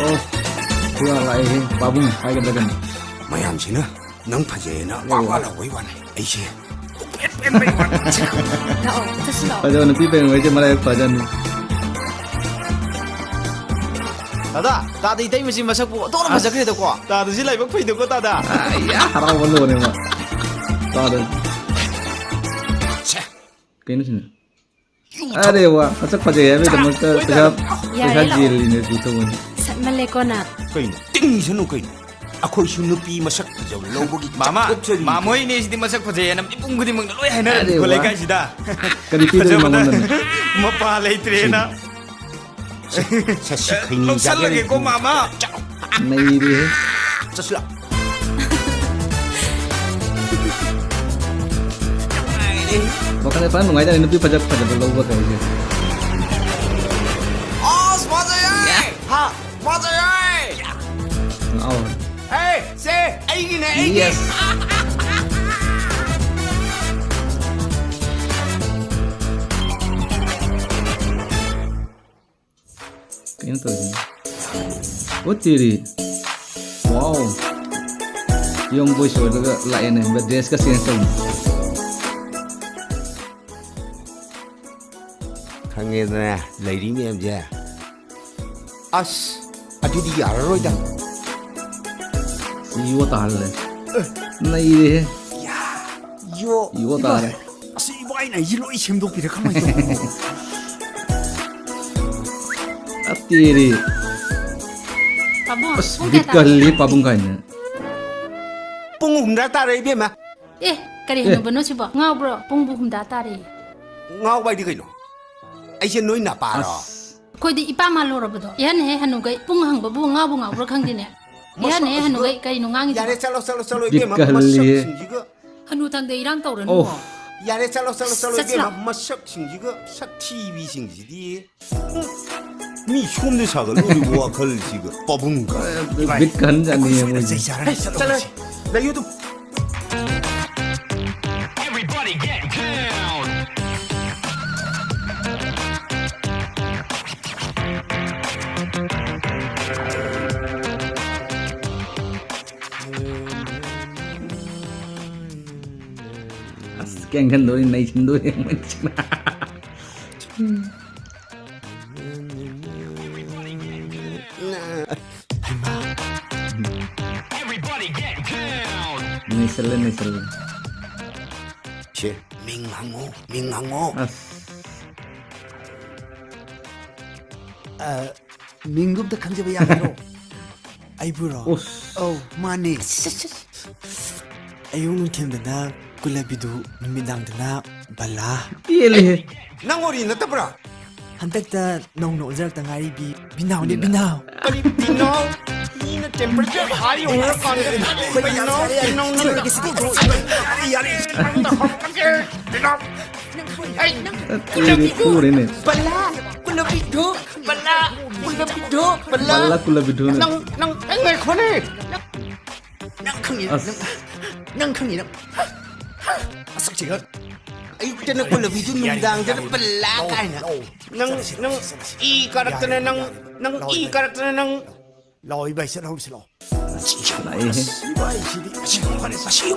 Oh, kaya lại babung hai cái dagan. mayamsina nang phajena wala waiwane aise pen pen wan Lao, tas lao. Pajan nanti pengen aja malah pajan. Dada, tadi tay masih masak po. Ito na masak nito ko. Tadi sila ibang pwede ko tada. Ya, harau malu nih mak. Tahu deh. Kayaknya sini. Ada wah, masak pajan ya, beda masak tegap. Tegap jil ini gitu kan. Sat maleko na. kain tingisanu kain akhoi su nupi masak jaw lobogi Mama, mamoy ni sidi masak po dyan. Ipong gudi mong naloy. Ay na, Ade, kulay wa. ka sida. Kadipin mo naman. Mapalay trena. sashi kaini Lugsal lagi ko, mama. Nairi. sasla Makanya pan nunggu aja nanti pajak logo kayak gitu. Oh, 맞아요. Ha, 맞아요. Oh, Hey, say, 애기네, 애기. yes. Kayaknya tuh ini. Oh tiri. Wow. Yung boy show daga lain nih, dress ka siya khangena leiri mem je as adudi yararoida Iwo tahal deh. Nairi. yo Iwo tahal. asi iwaina yiloi semdok pire khamai to Atiri. Pabong, Pas pung bit kata. kali pabung kanya. pungum da tare be ma Eh, kari hanu bano si ba? Ngau bro, pung bu hum da tari. ngau bai di kaino aise noi na pa ro Koi di ipa ma lo ro bado. Yan he hanu gai pung hang ba bu ngau bro khang di ne. Yan he hanu gai kai nu ngang yare di. chalo Bit be ma kali. masak sinjiga Hanu tang de irang tau ren Oh. mo. yare chalo be Sasla. ma masak sinjiga sak tv sinjidi mi chomde sagal 우리 뭐 걸 지금 뽑은가 Bit kan jani ya mo. चल ना यो तो Everybody get down. Keng kan doi nai chin doi macam. Everybody get down. Nisel. 제 민항오 As. ꯃꯤꯡꯒꯨꯝꯇ ꯈꯪꯖꯕ ꯌꯥꯒꯗ꯭ꯔꯣ ꯑꯩꯕꯨꯔꯣ Us. ꯑꯧ ꯃꯥꯅꯦ ꯑꯌꯨꯛ ꯅꯨꯡꯊꯤꯜꯗꯅ ꯀꯨꯂꯕꯤꯗꯨ ꯅꯨꯃꯤꯗꯥꯡꯗꯅ ꯕꯂꯥ Tili. 낭오리 너따브라 ꯍꯟꯗꯛꯇ ꯅꯧꯅ ꯑꯣꯟꯖꯔꯛꯇ ꯉꯥꯏꯔꯤꯕꯤ ꯕꯤꯅꯥꯎꯅꯦ ꯕꯤꯅꯥꯎ 아니 비노 이는 템퍼처 하이 오늘 간데 비노 Tili kur ini. 발라 꿀비도 발라 Bala kula bidun. 낭 앵글 코네 ꯅꯪ As. ꯈꯪꯉꯤ ꯅꯪ 아삭지가 아이쿠잖아 꿀비도 눈당저 발라 까이나 낭이 가락터네 낭이 가락터네 낭 รออีใบเสร็จแล้วสิรอ Nai. อีใบสิดิ 아시오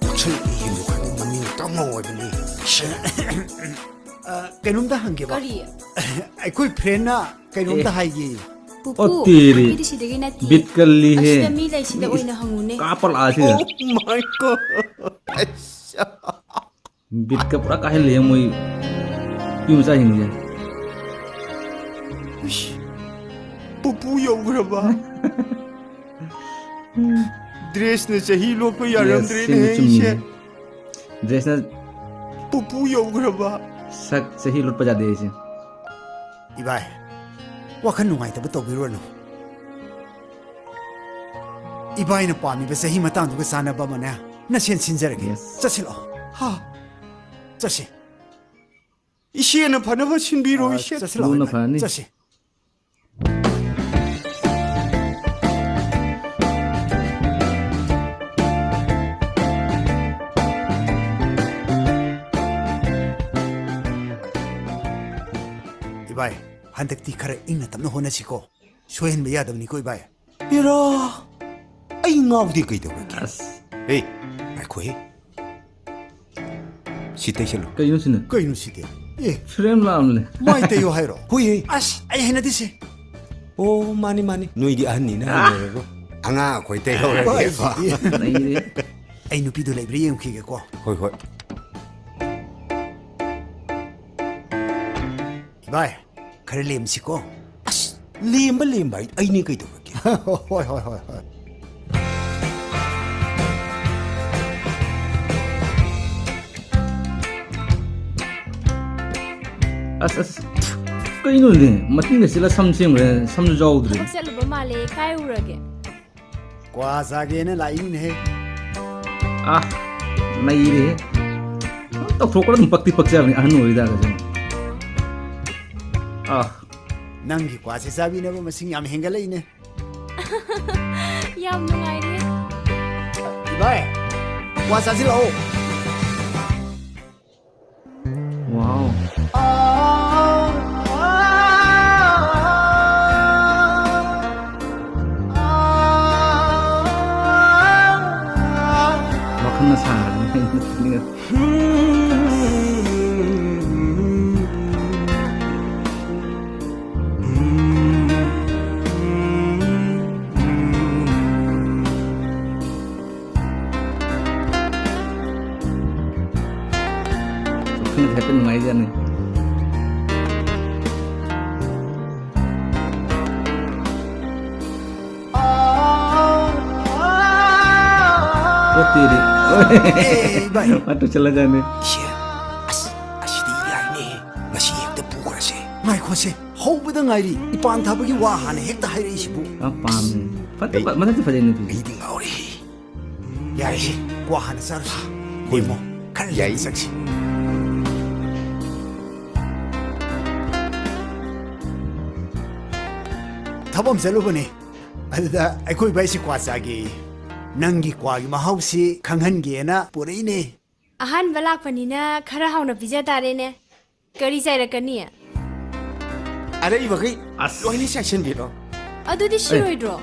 박철 이행복하는 만이 떠먹어보니 ကဲနုံးတဟန်ကေပါ Kari. အခုဖရနာကဲနုံးတဟိုင်ကြီး Pupu. Oh, tiri. Di si de na ti. Bit kali he. Asida mi lai sida oi na hangune. Kapal aja. 오 마이 갓 Bit ka pura kahil ya mo. Yung sa hingi. Pupuyaw ko na ba? Dress na sa hilo ko yaram Yes, drin sino eh chumni. siya. Dress na Pupuyaw ko na ba? sa hilot pa jadi siya. อีใบว่าขันหนุ่งไงแต่ไม่ตกไปรู้หนูอีใบน่ะป่ามีไปเสียหิมะตั้งตัวก็สานบ้ามันนะน่าเชียนชินเจอร์กี้ Yes. จะสิหรอฮะจะสิ 이 시에는 바나바 신비로 이 시에 จะสิหรอ รู้นะฟ้านี่ จะสิ อีใบฮันเด็กที่ขระอิงน่ะตั้มโนโฮนะชิโก้ ꯁꯣꯏꯍꯟꯕ ꯌꯥꯗꯕꯅꯤ ꯀꯣ ꯏꯕꯥꯏ 이라 아이 ngꯥꯎꯗꯤ ꯀꯩꯗꯧꯔꯒꯦ ꯑꯁ 에이 아이코이 시테실로 ꯀꯩꯅꯣ ꯁꯤꯅ ꯀꯩꯅꯣ ꯁꯤꯗꯤ ꯑꯦ frame ꯂꯥꯛꯑꯝꯅꯦ ꯃꯥꯏ ꯇꯩꯌꯣ ꯍꯥꯏꯔꯣ 호이 ꯑꯁ ꯑꯩ ꯍꯩꯅꯗꯤꯁꯦ 오 마니 너희디 아니나 그러고 앙아 거기 떼어오라게 ꯅꯩꯔꯦ ꯑꯩ ꯅꯨꯄꯤꯗꯣ ꯂꯩꯕ꯭ꯔꯥ ꯌꯦꯡꯈꯤꯒꯦꯀꯣ 호이 호이 이봐이 खरे लेमसिको 아씨 렘바 아이니 그이도게 होय होय होय होय ꯑꯁ ꯑꯁ ꯀꯩꯅꯣꯅꯦ ꯃꯇꯤꯡꯒ ꯆꯤꯜꯂ ꯁꯝ ꯁꯦꯝꯈ꯭ꯔꯦ ꯁꯝꯁꯨ ꯌꯥꯎꯗ꯭ꯔꯦ ꯊꯕꯛ ꯆꯠꯂꯨꯕ ꯃꯥꯜꯂꯦ ꯀꯥꯏ ꯎꯔꯒꯦ क्वा जागेने लाइने ꯑꯥ ꯅꯩꯔꯦ ꯇꯧꯊꯣꯛꯄꯗ ꯑꯗꯨꯝ ꯄꯛꯇꯤ ꯄꯛꯆꯕꯅꯤ ꯑꯍꯟ ꯑꯣꯏꯔꯤꯗꯥꯒꯁꯨ ꯑꯥ नंगी क्वासे चाबीनबो मसिंग याम हेंगलैने ꯌꯥꯝ ꯅꯨꯡꯉꯥꯏꯔꯦ इबाय क्वा चाजिलाओ ꯋꯥꯎ ꯋꯥꯈꯜꯅ ꯁꯥꯔꯅꯤ ꯋꯥꯈꯜꯅ ꯍꯦꯛꯇ ꯅꯨꯡꯉꯥꯏꯖꯅꯤ तेरी इबाय माटू चला जाने 시 아시디 야이네 마시 एकदा पुखरासे माय खोसे हौबदा ngairi इपान थाबगी वा हाने हेक्ता हाइरेसिबु आप पाम फटे मतलब तो फजे नहीं 이디 ngाउरे याई क्वा हाने सारसी होइमो खर याई सक्सी थबम चलुबने अदुदा अखोइ बाइसि क्वा चागे नंगी क्वागी महाउसी खंगहनगेना पुरैने ꯑꯍꯥꯟꯕ ꯂꯥꯛꯄꯅꯤꯅ ꯈꯔ ꯍꯥꯎꯅ ꯄꯤꯖ ꯇꯥꯔꯦꯅꯦ ꯀꯔꯤ ꯆꯥꯏꯔꯛꯀꯅꯤ 아래이바게 로이니 섹션 비로 ꯑꯗꯨꯗꯤ ꯁꯤꯔꯣꯏꯗ꯭ꯔꯣ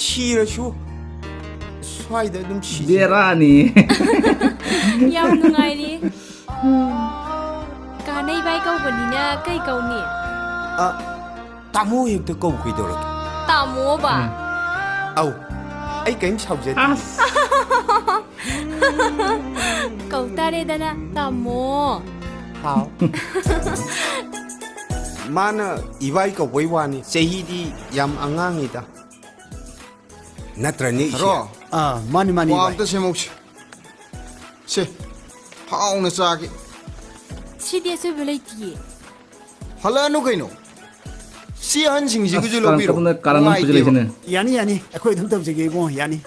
시라슈 스와이다 좀 시. बेरानी ꯌꯥꯝ ꯅꯨꯡꯉꯥꯏꯔꯤ ꯀꯥꯟꯅꯩ ꯕꯥꯏ ꯀꯧꯕꯅꯤꯅ ꯀꯩ ꯀꯧꯅꯤ 아 따모 एकदा कौ कइदोरके ꯇꯥꯃꯣꯕ 아우 아이 게임 사우제 आस ꯀꯧ ꯇꯥꯔꯦꯗꯅ ꯇꯥꯃꯣ 하우 마나 이바이 거 보이와니 세히디 얌 앙앙이다 나트라니 रो आ मानी मानी वा बाय अम्ता सेमौसि से हाउना चागे ꯁꯤꯗꯤ ꯑꯁꯣꯏꯕ ꯂꯩꯇꯤꯌꯦ हलानु कइनो सी हनसिंगसिगुजु ꯀꯥꯔꯟ लौबिरो ꯇꯧꯅ ꯀꯥꯔꯟ ꯑꯃ ꯄꯨꯖꯤꯜꯂꯛꯏꯁꯤꯅꯦ यानी यानी अखोइ धम तबजेगे इबो यानी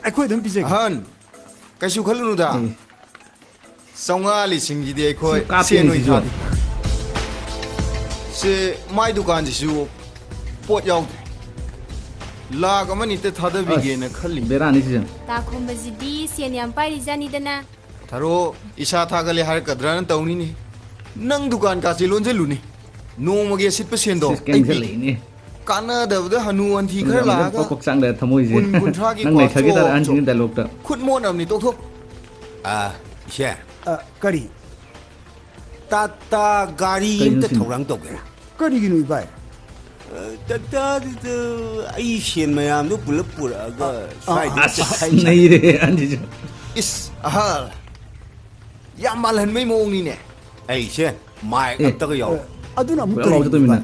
अखोइ धम पिजेगे हन कैसु खलुनुदा सौंगाली सिंगिदि अखोइ कापी सेनोइ सिजु। थादि से माइ दुकान जिसु पोट याउदे लाग अमनि ते थादबिगेना खल्लि बेरानी सीजन ꯇꯥ ꯈꯣꯝꯕꯁꯤꯗꯤ ꯁꯦꯟ ꯌꯥꯝ ꯄꯥꯏꯔꯤꯖꯥꯅꯤꯗꯅ थारो इसा थागले हार कद्रान तौनिनि नंग दुकान का लोंजेलुनि नोमगे सिटप सेंदो स्कैन से लेनी कानादबद हनु अंथी खर लागा पक चांग दे थमोइ जे कुन कुंथ्रागी नंग नै थगी क्वाचो तार आंजिंग डायलॉग ता खुद मोनमनि तोथो 아 셰 करी 따따 가리 그림 임때 sim. 토랑 또게라 करीगिनु इबाय 따따디도 아이 신 마ям도 불러뿌라가 스와이다 आस नहीं रे आंजी इस अहल यामाल हन मै मोंगनिने 에이 셰 마이크 예. 앞다가 요 अदुना अमु 뭐야 어디 또 있나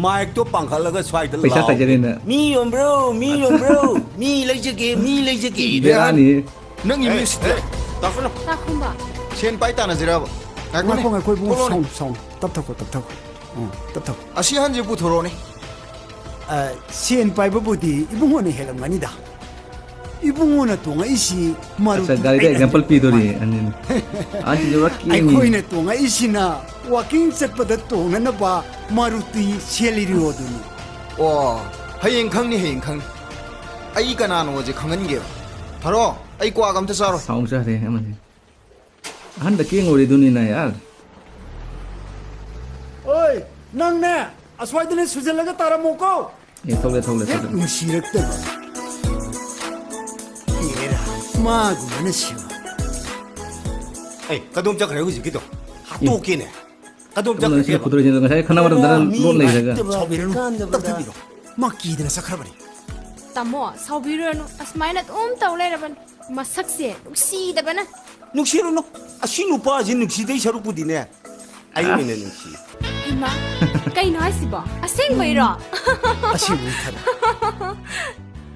마이크도 빵칼라가 스와이다 पैसा ताजरेना 미용 브로 미 레이저게 बेरानी नंग इमिसते ताफनो ꯇꯥ ꯈꯣꯝꯕ सेन पाइ ताना जिराब ngakho ngakho bu song song tap thako tap thako असी हनजे पुथोरोने सेन पाइबा बुदी इबुंगोने हेलमगानी दा इबुंगोना तोंगा इसी मारु अच्छा गाड़ी का एग्जांपल पी दो रे आंजी आंजी जो रखी अखोइने तोंगा इसीना वाकिंग चटपदा तोंगा नबा मारुति सेलिरिओदुनी ओ हयें खंगनि हयें खंगनि अई कनानो जे खंगनगे थारो अई क्वागम ते सारो साउंड सा रे आंजी हन द किंग ओरी दुनी ना यार ओय नंगने अस्वाइदने सुजलगा तारामोको ꯊꯣꯛꯂꯦ ꯊꯣꯛꯂꯦ ꯍꯦꯛ ꯊꯣꯛꯂꯦ ꯅꯨꯡꯁꯤꯔꯛꯇꯕ 얘라 마구만은 싫어 에이 가동 작그래 그지기도 또 웃기네 가동 그러면 작그래 시가 부드러지는 거 사실 하나 말은 나는 롯네 이래가 소비를 떡터비로 막 기드나 사크라버리 Tamo, saubiruano. Asmaina tauleraban. Masakse, uksidabana. 눅시로노 아쉬누 빠진 눅시데이 샤룩부디네 아이미네 눅시 Ima, kaino hasiba. Aseng bairo. 아시고 타다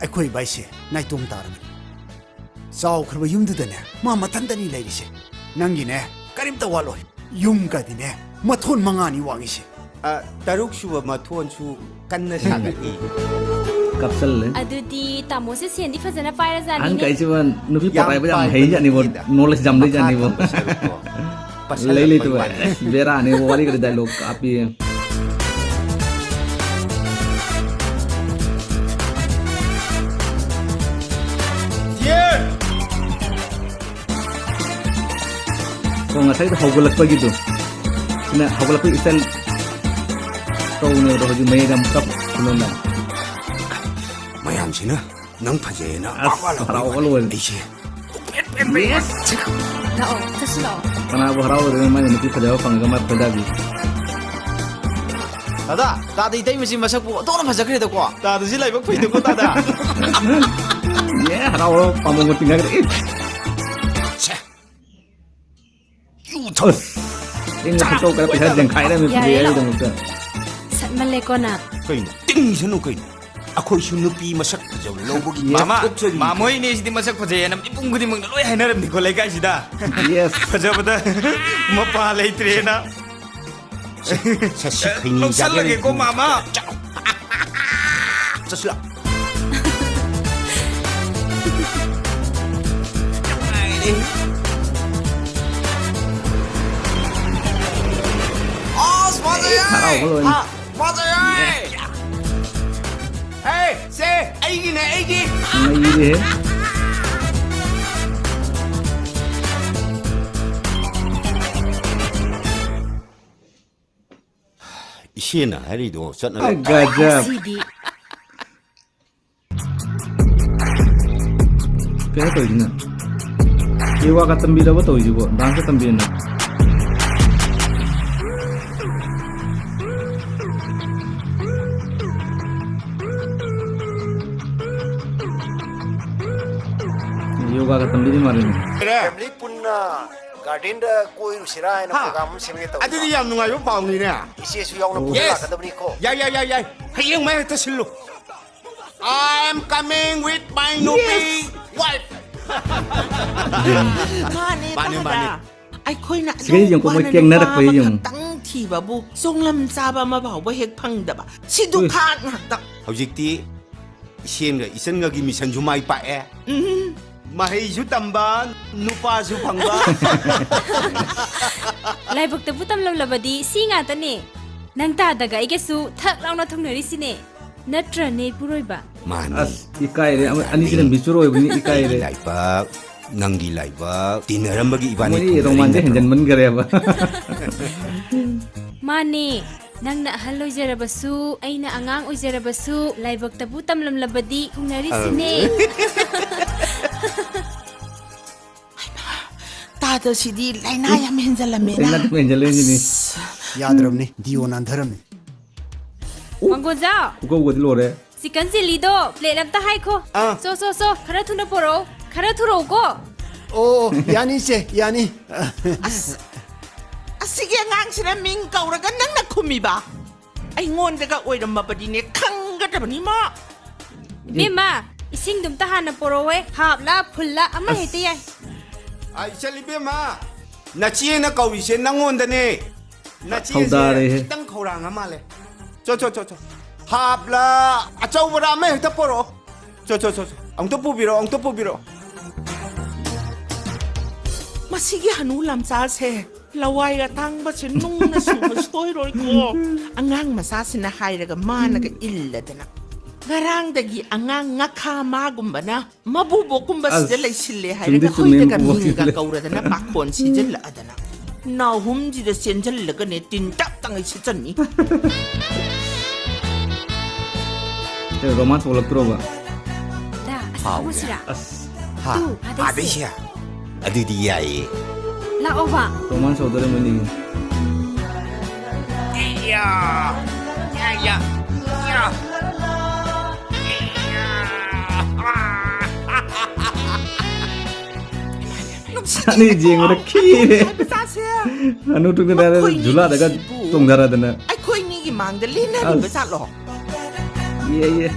아이코이 바이시 나이똥 따르면 싸우 그러면 힘드더네 마마 단단히 내리시 남기네 까림다 wallo 용가디네 마톤 망하니 왕이시 아 다룩슈와 마투원슈 깐나 사가이 kapsel le Adudi tamo se sendi fazana paira an zani kai ne. cuman nubi parai ba jam hei jani bo knowledge jam dei jani bo le le tu bera ne bo wali kare dialogue api ko ngasai to hogolak pa gitu sina hogolak pa isan to ne ro ju mai gam kap kuno na 마양씨는 능파제나 as harau ko luôn 이시 Nao, taslo. kana bo harau de mai nubi phajao phang ga ma phada bi 다다 다다 이따이 미시 마삭부 또는 마삭그래도 과 다다 지 라이브 페이도 고 다다 ye harau pamong ko tinggal it 유턴 Ini foto kaya pihak yang kaya ni Ya, dia ya. itu muka. Sat malekona. 그이네 띵이셔노 그이네 아코이 슈누피 마삭 저 로보기 마마 마모이네 시디 마삭 퍼제나 이뿡구디 먹는 로이 하나름 니콜레 가시다 Yes. 퍼저보다 뭐파 레이트레나 사실 그이니 럭살라게 고 마마 자슬라 Harau ko luôn. 맞아요 에이 세 애기네 애기 May ini. 시에나 해리도 쩐나 Gajah. Sidi. Kaya to ini. Iwa ka tambi daw to juga. Dang ka tambi na. Yoga ka tambi di marin. 패밀리 뿐나 가든다 꼬이루시라 하는 프로그램 심겠다고 아들이 얌 누가요 바운이네 이시에수 야오는 Yes. 보라 가다브리코 야야야야 하이영 마이 터실로 I'm coming with my nubi wife Mane Mane, tada. mane. Ai khoi na Sige, yung kung may kiyang narak pa yung- tang thi ba bu song lam sa ba ma ba ba hek phang da ba si du Uy. kha na tak hꯧꯖꯤꯛꯇꯤ 시엠가 이선가기 미션주 마이 빠에 마헤이주 땀반 누파주 방반 Laibok ta putam lam labadi si nga ta ne. Nang ta daga igesu thak launa thongnari sine. Natra ne puroiba. 마니 As ikai re. Ani sila bichuro ini ikai re. 라이박 낭기 라이박 디너람바기 이반이 Muni roman je henjan man kare ba. Mane. Nang na halo jarabasu, ay na angang o jarabasu, laibok ta putam lam labadi thongnari sine. ta da si di lai na ya men za la me Tingnan na mo henjan ini. 야드럽니 디오난 드럽니 Manggoza. Uko uko di lore. Si kansi lido, plate lam ta hai ko. Ah. So, khara thuna poro. Khara thuro ko. 오 야니세 야니 asige ngang sira ming kau ra ga nang na khumi ba ai ngon da ga oi ram ma ba di ne khang ga da ba ni ma Bima, ising dum ta hana poro we. Hap la, phul la, ama hete yai. 아이 셀리베마 나 지혜나 까위세 낭원다네 나 하우다레. 땅 거랑 아마래 저저저저 합라 아짜우브라 아마 헥타 뽀로 저저저 엉터 뽑이로 엉터 뽑이로 masige hanu lam sa se lawai ga tang ba sin nung na su ma soi roi ko angang masa sin na hai ra ga ma na ga illa da na garang dagi angang nga kha ma gum ba na mabubo kum ba As, si lai sille hai sindi ra ga tu hoi da mem ga bubo mi ga sille. kaura da na pa kon si jel la da na na hum ji da sen jel la ga ne tin tap tang ai si chan ni romansa olaktroba. 다 아사보시라. 하 또, 아데시. 아데시야 아드디 야이 라오바. Romansa odore mani. Ani jeng ora kire. Anu tu kena jula daga tungdara dana. ไอ้คุยนี่กี่มังเดลิน่าดิบจัดหรอ Iya iya.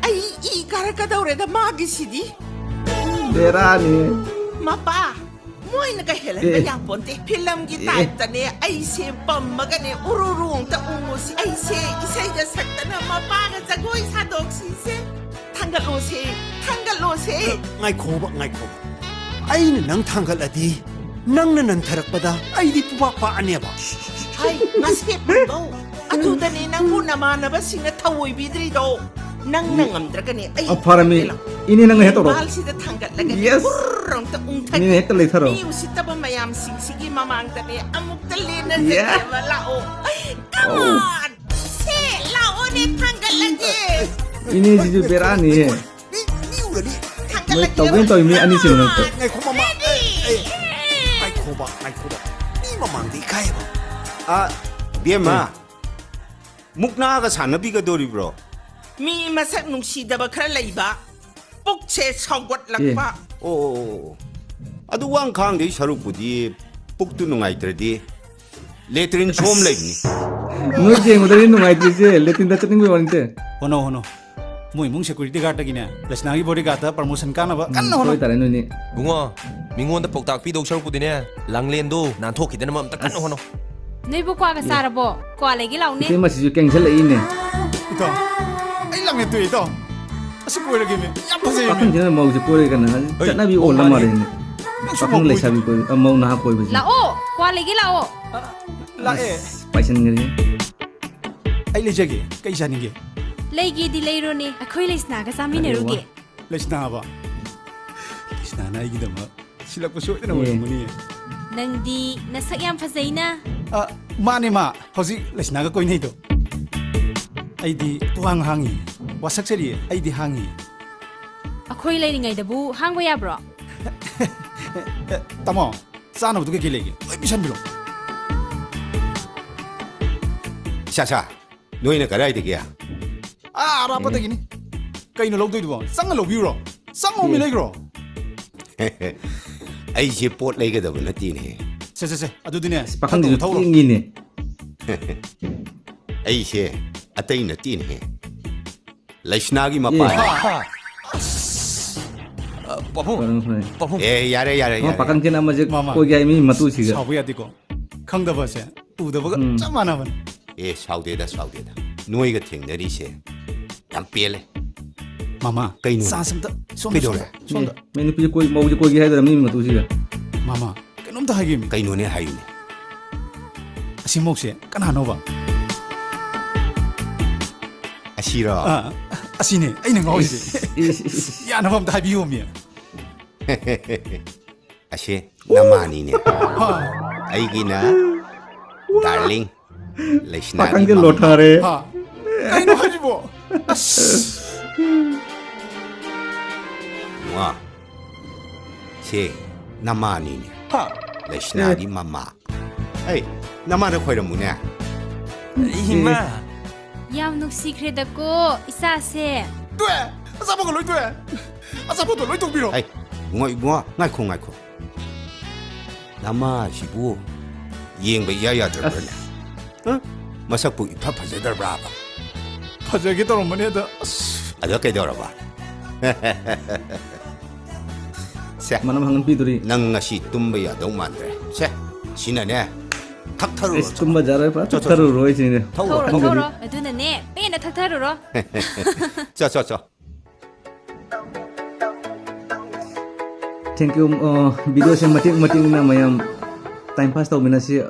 ไอ้อีการกระโดดเดมากิสิดิ Berani. มาป้ามวยนักเฮลันก็ยังปนติพิลัมกีตาร์ตะเนี่ยไอ้เซปัมมากันเนี่ยอุรุรุงตะอุงสิไอ้เซอีเซจะสักตะนะมาป้าก็จะกุยซาดอกสิเซทังกะโลเซทังกะโลเซ ngay khoba ngay khoba ai na nang tanggal adi nang na nang tarak pada ai di pupa pa anya ba ไอ้มาสเก็ตมันโตอะตูตะเนี่ยนังบุนามานะบะสิงะทวยบิดริโตนังนังอัมตระกันเนี่ยไอ้ Aparami. Ini nang hetoro. มาลสิตะทังกะละกัน Yes. อุรุงตะอุงทัง Ini het le tharo. มีอุสิตะบะมายามสิงสิกิมามางตะเนี่ยอมุกตะเลนะ Yeah. เซมาลาโอ come on เซลาโอเนี่ยทังกะละเจ Ini jiju berani. ni ura ni Mai tawin tawi mi ani sino nang. ngay khoba ma ngay khoba ni mamang di kaya ba 아 비엠마 묵나가 산업이가 도리브로 มีมาสักหนุ่งสีดาบะคราเลยบะปุกเชชองวัดหลักบะ 오 아도 왕강데 샤루부디 북두는 아이들디 레트린 좀 레이니 No jeng odore nungai tije letin da chatting wanite. hono hono moi mung security guard tagine lesnagi bodyguard ta promotion kana ba kan hono Koi tare no ni. 붕어 민원다 폭닥 삐독 셔르고디네 랑렌도 난 토끼되는 맘 딱간 호노 너희부 과가 살아보. 과 레기 라오네. Ti ma siju keng chela ine. ito ai lam tu ito asi ko lagi me yam pase Pakan jena mau je kore kana. Chatna bi ola mare ni. Pakan le sabi ko mau na koi bi. 라오. 과 레기 라오. la e Paisan ngari. ai le jage kai janinge 레기 디 레이로니. 아코이 레스나가 사미네루게. lesna ba lesna na igi dama silak ko so ina mo muni 낭디 나삭 얌 파세이나. mani ma hoji lesna ga koi nei to ai di tuang hangi wasak cheli ai di hangi 아코이 레이링아이다부 항고야 브로. tamo sana bu ke legi oi bisan bilo 샤샤 너희는 가라야 되게야 ara pa tagini kai no log doi do sang lo bi ro sang o mi legi ro 아이지 봇 레이게다 불렀디니 se adudine Pakan jiju tingine. 아이시 아따이나 띠니 라이스나기 마빠 빠풍 Parang phai. 빠풍 에 야래 Ma pakan jena ma je Mama. koi gai mi matu siga. sabu ya diko khangda ba se uda ba chamana ban 에 사우데다 너희가 탱내리시 양 삐래 mama Kai nu. sa sam ta som Kai dole. som Meni pi koi mau je koi gai da mi matu siga. mama kanom ta hagi mi 까이 너네 하유네 asimok se kana no ba 아시라 asine ai na ngoi se ya na bam ta bi ho mi 아시 나만이네 ha 아이기나 달링 라이스나기 Pakan je lothare. ha kai no haji bo 와 시 나만이네 ha 라이스나기 마마 에이 나만을 거이라 무네 이마 얌 눅시 크레다고 이사세. tue asa ba ko loi tue asa ba to loi tok bi ro 에이 웅아 nga이코 나마 시부 이행배 야야 들어버려 응? 마삭부 이파파제더라봐 pa je ge to ro mane da 어떻게 들어봐 자 Mana hangan pi duri. 낭나시 tumbay야 너무 많대 자 지나네 탁타로 Es tumba jara pa taru roi sini. 토로 토로. 누나네 빼나 탁타루로. 자자자 Thank you video sem mating na mayam time pass tau minasi